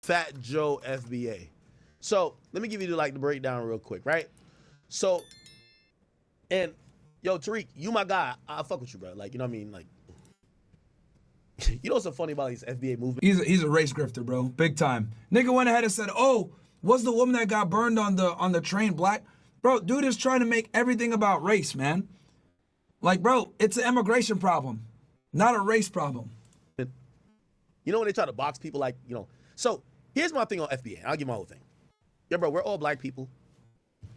Fat Joe FBA. So let me give you the breakdown real quick, right? So, and yo, Tariq, you my guy. I fuck with you, bro. Like, you know what I mean? Like, you know what's so funny about these FBA movement? He's a race grifter, bro. Big time. Nigga went ahead and said, oh, was the woman that got burned on the train black? Bro, dude is trying to make everything about race, man. Like, bro, it's an immigration problem, not a race problem. You know when they try to box people, like, you know. So here's my thing on FBA. I'll give my whole thing. Yeah, bro, we're all black people.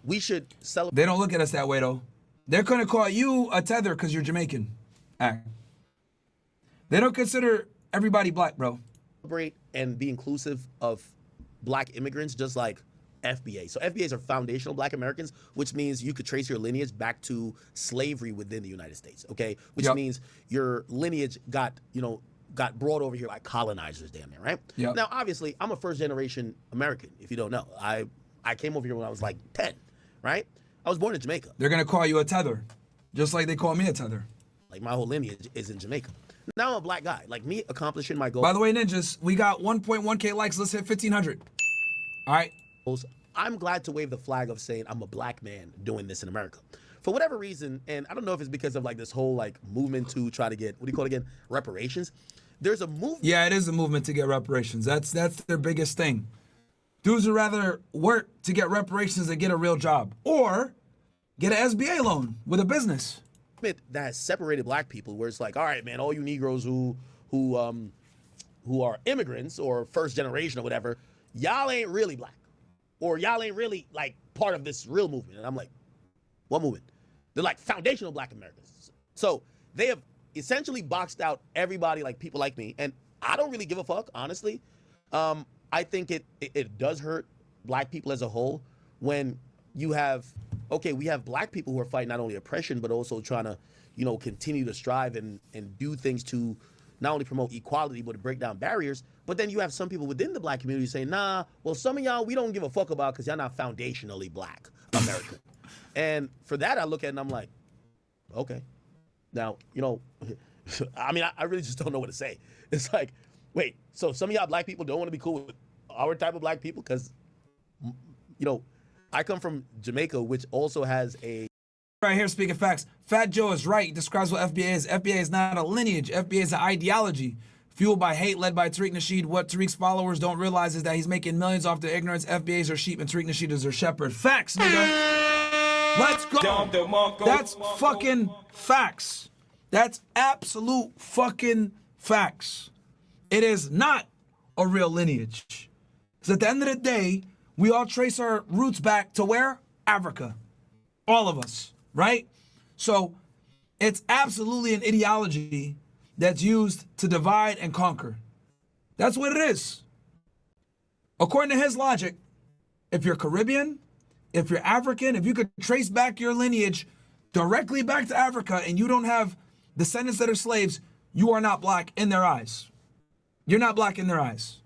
We should celebrate. They don't look at us that way, though. They're going to call you a tether because you're Jamaican. They don't consider everybody black, bro. Celebrate and be inclusive of black immigrants, just like FBA. So FBAs are foundational black Americans, which means you could trace your lineage back to slavery within the United States, okay? Which means your lineage got brought over here by colonizers, damn near, right? Yep. Now, obviously, I'm a first-generation American, if you don't know. I came over here when I was like 10, right? I was born in Jamaica. They're going to call you a tether, just like they call me a tether. Like, my whole lineage is in Jamaica. Now I'm a black guy. Like, me accomplishing my goal. By the way, ninjas, we got 1.1K likes. Let's hit 1,500. All right. I'm glad to wave the flag of saying I'm a black man doing this in America. For whatever reason, and I don't know if it's because of like this whole like movement to try to get, what do you call it again? Reparations. There's a movement. Yeah, it is a movement to get reparations. That's their biggest thing. Dudes would rather work to get reparations than get a real job or get an SBA loan with a business. That has separated black people, where it's like, all right, man, all you Negroes who are immigrants or first generation or whatever, y'all ain't really black, or y'all ain't really like part of this real movement. And I'm like, what movement? They're like foundational black Americans. So they have essentially boxed out everybody, like people like me, and I don't really give a fuck, honestly. I think it does hurt black people as a whole when you have, okay, we have black people who are fighting not only oppression, but also trying to, you know, continue to strive and do things to not only promote equality, but to break down barriers. But then you have some people within the black community saying, nah, well, some of y'all we don't give a fuck about because y'all not foundationally black American. And for that, I look at it and I'm like, okay. Now, you know, I mean, I really just don't know what to say. It's like, wait, so some of y'all black people don't want to be cool with our type of black people? Because, you know, I come from Jamaica, which also has a... Right here, speaking facts. Fat Joe is right. He describes what FBA is. FBA is not a lineage. FBA is an ideology fueled by hate, led by Tariq Nashid. What Tariq's followers don't realize is that he's making millions off their ignorance. FBAs are sheep and Tariq Nashid is their shepherd. Facts, nigga. Let's go. That's fucking facts. That's absolute fucking facts. It is not a real lineage. Because at the end of the day, we all trace our roots back to where? Africa. All of us, right? So it's absolutely an ideology that's used to divide and conquer. That's what it is. According to his logic, if you're Caribbean, if you're African, if you could trace back your lineage directly back to Africa and you don't have descendants that are slaves, you are not black in their eyes. You're not black in their eyes.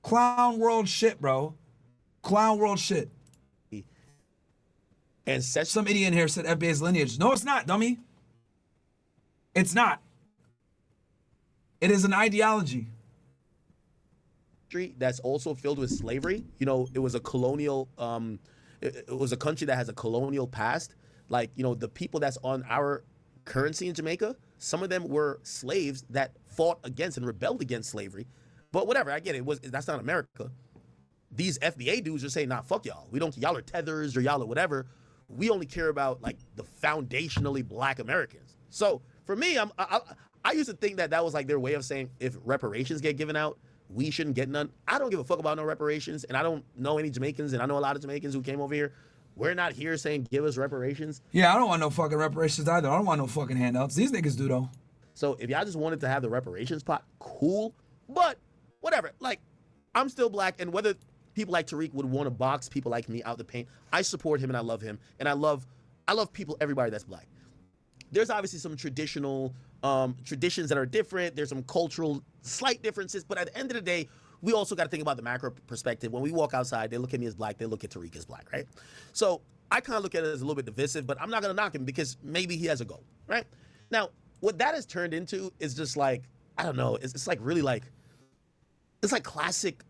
Clown world shit, bro. Clown world shit. And some idiot in here said FBA's lineage. No, it's not, dummy. It's not. It is an ideology. That's also filled with slavery. You know, it was a colonial, it was a country that has a colonial past. Like, you know, the people that's on our currency in Jamaica, some of them were slaves that fought against and rebelled against slavery. But whatever, I get it. That's not America. These FBA dudes are saying, nah, fuck y'all. We don't, y'all are tethers or y'all are whatever. We only care about like the foundationally black Americans. So for me, I used to think that was like their way of saying if reparations get given out, we shouldn't get none. I don't give a fuck about no reparations, and I don't know any Jamaicans, and I know a lot of Jamaicans who came over here. We're not here saying give us reparations. Yeah, I don't want no fucking reparations either. I don't want no fucking handouts. These niggas do though. So if y'all just wanted to have the reparations pot, cool. But whatever. Like, I'm still black, and whether people like Tariq would want to box people like me out the paint, I support him and I love him, and I love people, everybody that's black. There's obviously some traditional traditions that are different. There's some cultural slight differences, but at the end of the day, we also got to think about the macro perspective. When we walk outside, they look at me as black, they look at Tariq as black, right? So I kind of look at it as a little bit divisive, but I'm not going to knock him because maybe he has a goal, right? Now, what that has turned into is just like, I don't know, it's like really like, it's like classic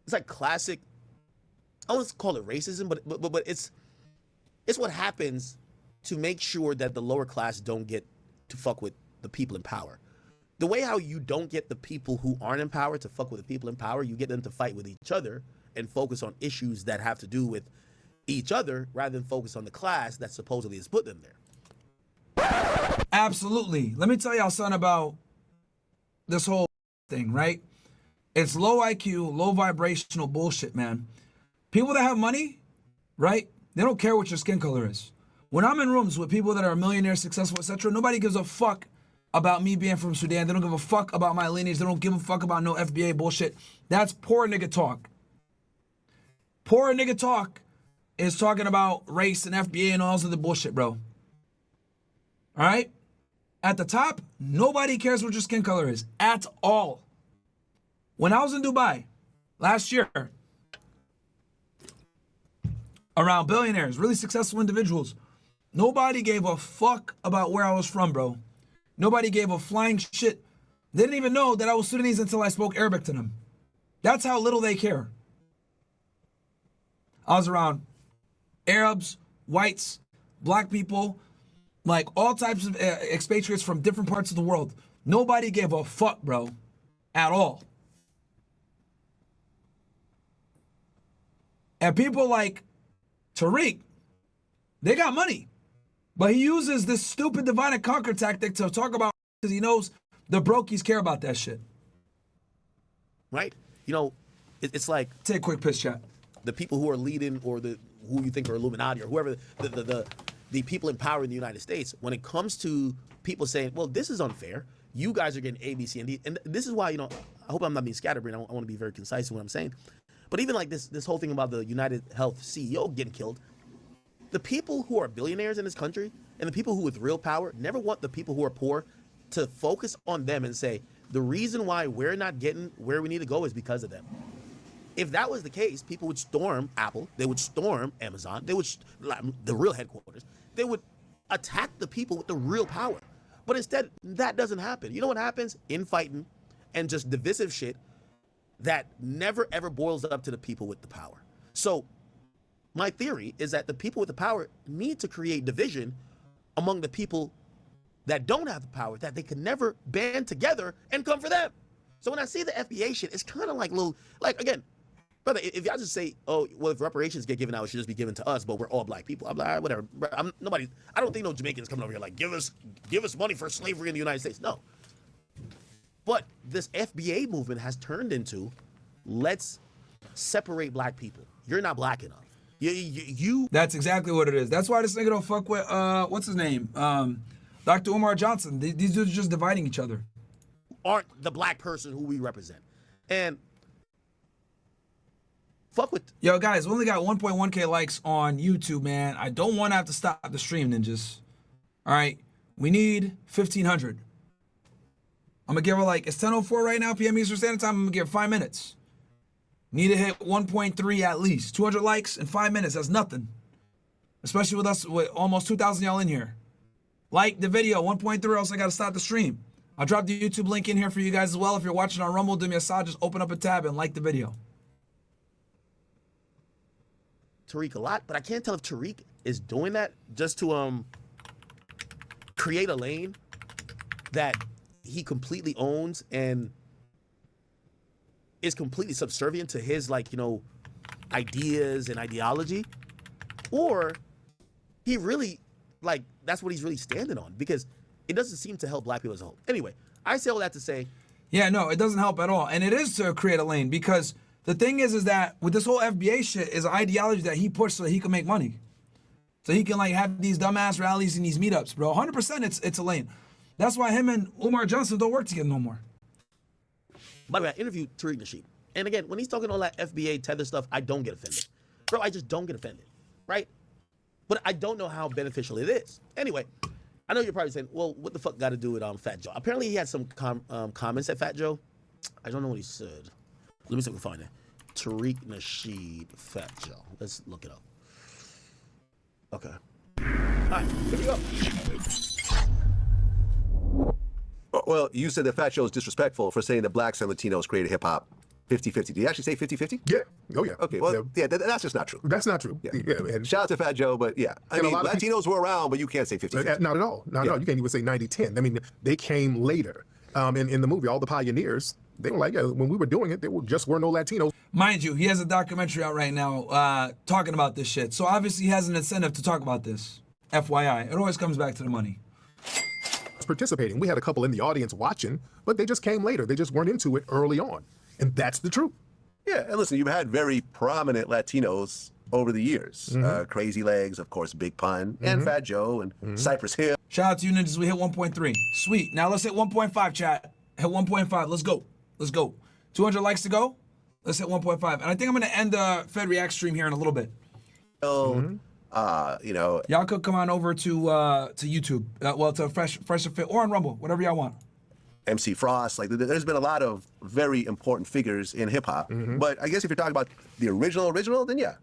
it's like classic. I don't call it racism, but it's what happens to make sure that the lower class don't get to fuck with the people in power. The way how you don't get the people who aren't in power to fuck with the people in power, you get them to fight with each other and focus on issues that have to do with each other rather than focus on the class that supposedly has put them there. Absolutely. Let me tell y'all something about this whole thing, right? It's low IQ, low vibrational bullshit, man. People that have money, right? They don't care what your skin color is. When I'm in rooms with people that are millionaires, successful, etc., nobody gives a fuck about me being from Sudan. They don't give a fuck about my lineage. They don't give a fuck about no FBA bullshit. That's poor nigga talk. Poor nigga talk is talking about race and FBA and all this other bullshit, bro. All right? At the top, nobody cares what your skin color is at all. When I was in Dubai last year, around billionaires, really successful individuals, nobody gave a fuck about where I was from, bro. Nobody gave a flying shit. They didn't even know that I was Sudanese until I spoke Arabic to them. That's how little they care. I was around Arabs, whites, black people, like all types of expatriates from different parts of the world. Nobody gave a fuck, bro, at all. And people like Tariq, they got money. But he uses this stupid divide and conquer tactic to talk about because he knows the brokies care about that shit. Right? You know, it's like... Take a quick piss chat. The people who are leading or who you think are Illuminati or whoever, the people in power in the United States, when it comes to people saying, well, this is unfair. You guys are getting A, B, C, and D. And this is why, you know, I hope I'm not being scatterbrained. I want to be very concise in what I'm saying. But even like this whole thing about the United Health CEO getting killed, the people who are billionaires in this country and the people who with real power never want the people who are poor to focus on them and say, the reason why we're not getting where we need to go is because of them. If that was the case, people would storm Apple, they would storm Amazon, they would, the real headquarters, they would attack the people with the real power. But instead, that doesn't happen. You know what happens? Infighting and just divisive shit that never ever boils up to the people with the power. So my theory is that the people with the power need to create division among the people that don't have the power, that they can never band together and come for them. So when I see the FBA shit, it's kind of like little, like, again, brother, if y'all just say, oh, well, if reparations get given out, it should just be given to us, but we're all black people. I'm like, all right, whatever. I don't think no Jamaicans coming over here like, give us money for slavery in the United States. No. But this FBA movement has turned into, let's separate black people. You're not black enough. You. That's exactly what it is. That's why this nigga don't fuck with, what's his name? Dr. Umar Johnson. These dudes are just dividing each other. Aren't the black person who we represent. And fuck with. Yo, guys, we only got 1.1K likes on YouTube, man. I don't want to have to stop the stream, ninjas. All right. We need 1,500. I'm going to give her like, it's 10:04 right now, PM Eastern Standard Time. I'm going to give her 5 minutes. Need to hit 1.3 at least. 200 likes in 5 minutes. That's nothing. Especially with us, with almost 2,000 y'all in here. Like the video, 1.3, or else I got to stop the stream. I'll drop the YouTube link in here for you guys as well. If you're watching on Rumble, do me a solid, just open up a tab and like the video. Tariq a lot, but I can't tell if Tariq is doing that just to create a lane that he completely owns and is completely subservient to his, like, you know, ideas and ideology, or he really, like, that's what he's really standing on, because it doesn't seem to help black people as a whole. Anyway, I say all that to say, yeah, no, it doesn't help at all, and it is to create a lane, because the thing is that with this whole FBA shit is an ideology that he pushed so that he can make money, so he can like have these dumbass rallies and these meetups, bro. 100%, it's a lane. That's why him and Umar Johnson don't work together no more. By the way, I interviewed Tariq Nashid. And again, when he's talking all that FBA tether stuff, I don't get offended. Bro, I just don't get offended, right? But I don't know how beneficial it is. Anyway, I know you're probably saying, well, what the fuck got to do with Fat Joe? Apparently he had some comments at Fat Joe. I don't know what he said. Let me see if we can find it. Tariq Nashid, Fat Joe. Let's look it up. Okay. All right, here we go. Well, you said that Fat Joe is disrespectful for saying that blacks and Latinos created hip-hop. 50-50. Did you actually say 50-50? Yeah. Oh, yeah. Okay, well, yeah, that's just not true. That's not true. Yeah. And Shout out to Fat Joe, but yeah. I And a mean, lot of Latinos were around, but you can't say 50-50. not at all. Not at all. You can't even say 90-10. I mean, they came later. In the movie, all the pioneers, they were like, when we were doing it, just were no Latinos. Mind you, he has a documentary out right now talking about this shit. So obviously he has an incentive to talk about this. FYI, it always comes back to the money. Participating. We had a couple in the audience watching, but they just came later. They just weren't into it early on. And that's the truth. Yeah, and listen, you've had very prominent Latinos over the years. Crazy Legs, of course, Big Pun, and Fat Joe, and Cypress Hill. Shout out to you ninjas, we hit 1.3. Sweet. Now let's hit 1.5, chat. Hit 1.5. Let's go. Let's go. 200 likes to go. Let's hit 1.5. And I think I'm going to end the Fed React stream here in a little bit. You know, Y'all could come on over to YouTube, to Fresh Fit, or on Rumble, whatever y'all want. MC Frost, like there's been a lot of very important figures in hip hop. But I guess if you're talking about the original, then yeah,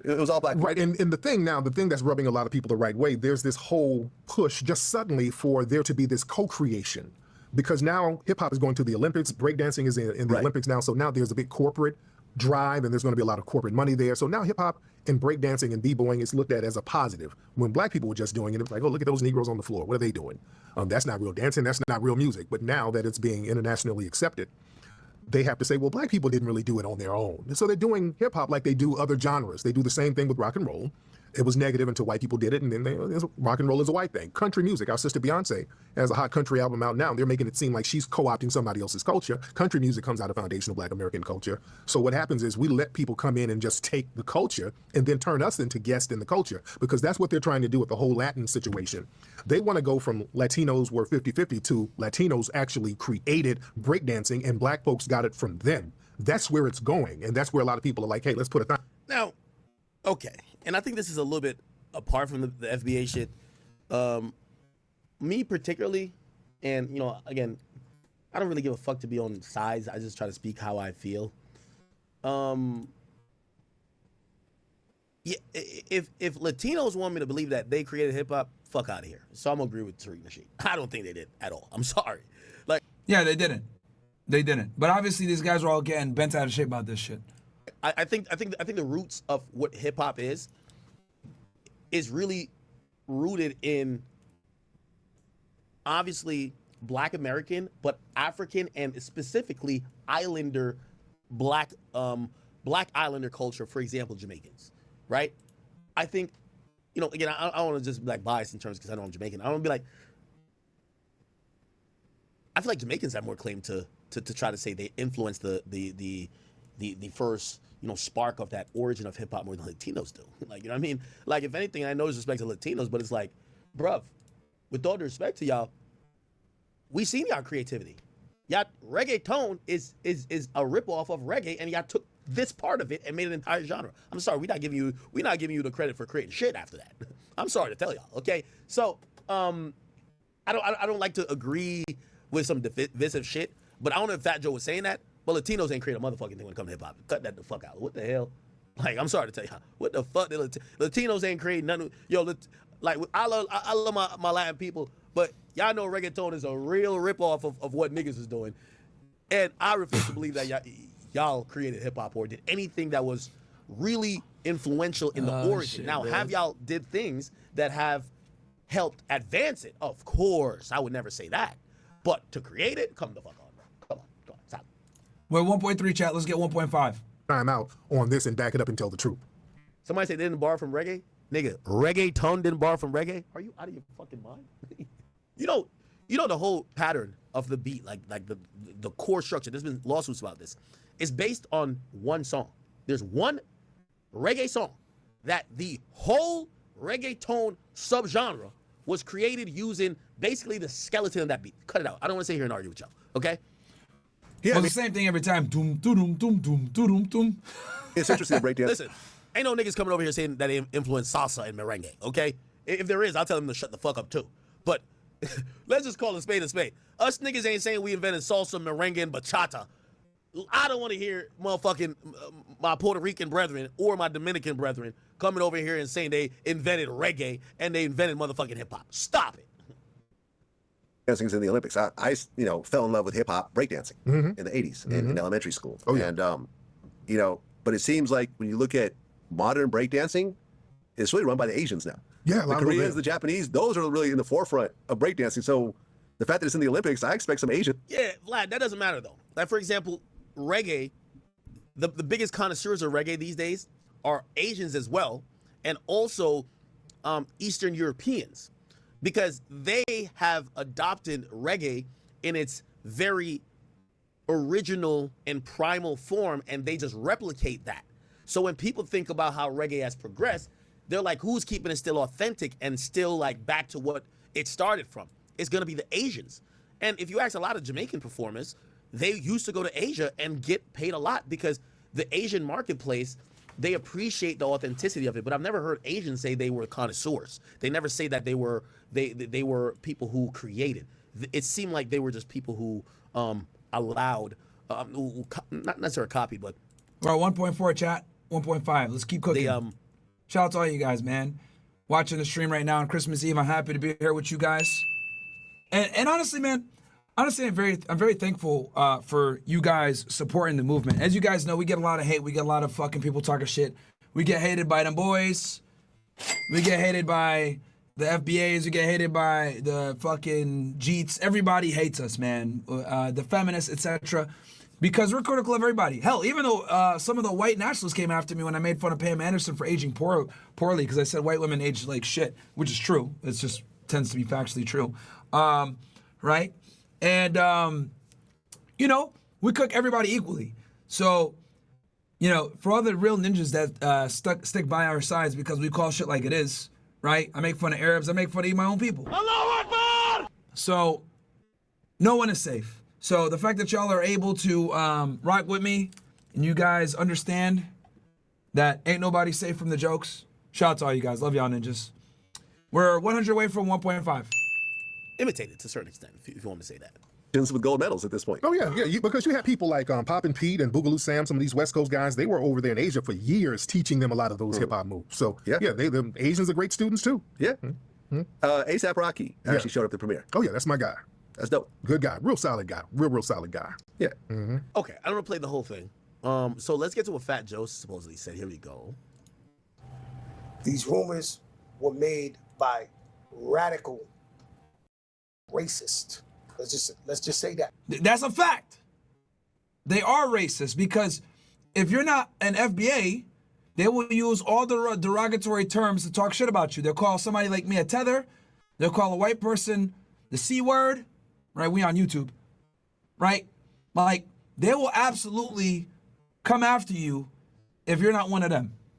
it was all black. Right, and the thing that's rubbing a lot of people the right way, there's this whole push just suddenly for there to be this co-creation. Because now hip hop is going to the Olympics, breakdancing is in the Olympics now, so now there's a big corporate drive and there's going to be a lot of corporate money there. So now hip hop and breakdancing and b-boying is looked at as a positive. When black people were just doing it, it's like, oh, look at those Negroes on the floor. What are they doing? That's not real dancing. That's not real music. But now that it's being internationally accepted, they have to say, well, black people didn't really do it on their own. So they're doing hip hop like they do other genres. They do the same thing with rock and roll. It was negative until white people did it, and then rock and roll is a white thing. Country music, our sister Beyonce has a hot country album out now. They're making it seem like she's co-opting somebody else's culture. Country music comes out of foundational black American culture. So what happens is we let people come in and just take the culture and then turn us into guests in the culture, because that's what they're trying to do with the whole Latin situation. They want to go from Latinos were 50-50 to Latinos actually created breakdancing and black folks got it from them. That's where it's going, and that's where a lot of people are like, hey, let's put it on. Now, okay, and I think this is a little bit apart from the FBA shit. Me particularly, and you know, again, I don't really give a fuck to be on sides. I just try to speak how I feel. Yeah, if Latinos want me to believe that they created hip hop, fuck out of here. So I'm gonna agree with Tariq Nashid. I don't think they did at all. I'm sorry. Like, yeah, they didn't. They didn't. But obviously, these guys are all getting bent out of shape about this shit. I think the roots of what hip hop is really rooted in obviously Black American, but African and specifically Islander Black Islander culture. For example, Jamaicans, right? I think, you know, again, I don't want to just be like biased in terms because I know I'm Jamaican. I want to be like, I feel like Jamaicans have more claim to try to say they influenced the first, you know, spark of that origin of hip hop more than Latinos do. Like, you know what I mean? Like, if anything, I know there's respect to Latinos, but it's like, bruv, with all due respect to y'all, we seen y'all creativity. Y'all reggaeton is a ripoff of reggae, and y'all took this part of it and made an entire genre. I'm sorry, we're not giving you the credit for creating shit after that. I'm sorry to tell y'all. Okay, so I don't like to agree with some divisive shit, but I don't know if Fat Joe was saying that. But Latinos ain't create a motherfucking thing when it comes to hip hop. Cut that the fuck out. What the hell? Like, I'm sorry to tell y'all. What the fuck? Latinos ain't creating nothing. Yo, like, I love my Latin people, but y'all know reggaeton is a real ripoff of what niggas is doing. And I refuse to believe that y'all created hip hop or did anything that was really influential in the origin. Shit, now, man. Have y'all did things that have helped advance it? Of course. I would never say that. But to create it, come the fuck on, bro. Come on, stop. We're 1.3, chat. Let's get 1.5. Time out on this and back it up and tell the truth. Somebody say they didn't borrow from reggae? Nigga, reggaeton didn't borrow from reggae? Are you out of your fucking mind? You know the whole pattern of the beat, like the core structure. There's been lawsuits about this. It's based on one song. There's one reggae song that the whole reggaeton subgenre was created using basically the skeleton of that beat. Cut it out. I don't want to sit here and argue with y'all. Okay? Yeah, well, the same thing every time. Doom, doom, doom, doom, doom, doom. It's interesting to break down. Listen, ain't no niggas coming over here saying that they influence salsa and merengue, okay? If there is, I'll tell them to shut the fuck up too. But let's just call a spade a spade. Us niggas ain't saying we invented salsa, merengue, and bachata. I don't want to hear motherfucking my Puerto Rican brethren or my Dominican brethren coming over here and saying they invented reggae and they invented motherfucking hip hop. Stop it. dancing's in the Olympics. I fell in love with hip hop breakdancing in the 80s in elementary school. Oh, yeah. And, but it seems like when you look at modern breakdancing, it's really run by the Asians now. Yeah, a The lot of Koreans, them. the Japanese, those are really in the forefront of breakdancing. So the fact that it's in the Olympics, I expect some Asian. Yeah, Vlad, that doesn't matter though. Like for example, reggae, the biggest connoisseurs of reggae these days are Asians as well, and also Eastern Europeans, because they have adopted reggae in its very original and primal form, and they just replicate that. So when people think about how reggae has progressed, they're like, who's keeping it still authentic and still like back to what it started from? It's gonna be the Asians. And if you ask a lot of Jamaican performers, they used to go to Asia and get paid a lot because the Asian marketplace, they appreciate the authenticity of it. But I've never heard Asians say they were connoisseurs. They never say that they were people who created. It seemed like they were just people who allowed, not necessarily copied, but We're at 1.4 chat, 1.5. Let's keep cooking. they Shout out to all you guys, man. Watching the stream right now on Christmas Eve. I'm happy to be here with you guys. And honestly, man, I'm very thankful for you guys supporting the movement. As you guys know, we get a lot of hate. We get a lot of fucking people talking shit. We get hated by them boys. We get hated by the FBAs. We get hated by the fucking Jeets. Everybody hates us, man. The feminists, etc. Because we're critical of everybody. Hell, even though some of the white nationalists came after me when I made fun of Pam Anderson for aging poorly because I said white women age like shit, which is true. It just tends to be factually true. Right? And, we cook everybody equally. So, for all the real ninjas that stick by our sides because we call shit like it is, right? I make fun of Arabs. I make fun of my own people. Allahu Akbar! So, no one is safe. So the fact that y'all are able to rock with me and you guys understand that ain't nobody safe from the jokes, shout out to all you guys. Love y'all ninjas. We're 100 away from 1.5. imitated to a certain extent, if you want me to say that. With gold medals at this point. Oh yeah. Because you had people like Poppin' Pete and Boogaloo Sam, some of these West Coast guys. They were over there in Asia for years, teaching them a lot of those hip hop moves. So the Asians are great students too. Yeah. ASAP Rocky actually showed up at the premiere. Oh yeah, that's my guy. That's dope. Good guy, real solid guy, real solid guy. Yeah. Okay, I don't want to play the whole thing. So let's get to what Fat Joe supposedly said. Here we go. These rumors were made by radical racists. Let's just say that. That's a fact. They are racist because if you're not an FBA, they will use all the derogatory terms to talk shit about you. They'll call somebody like me a tether. They'll call a white person the C word. Right? We on YouTube. Right? Like, they will absolutely come after you if you're not one of them.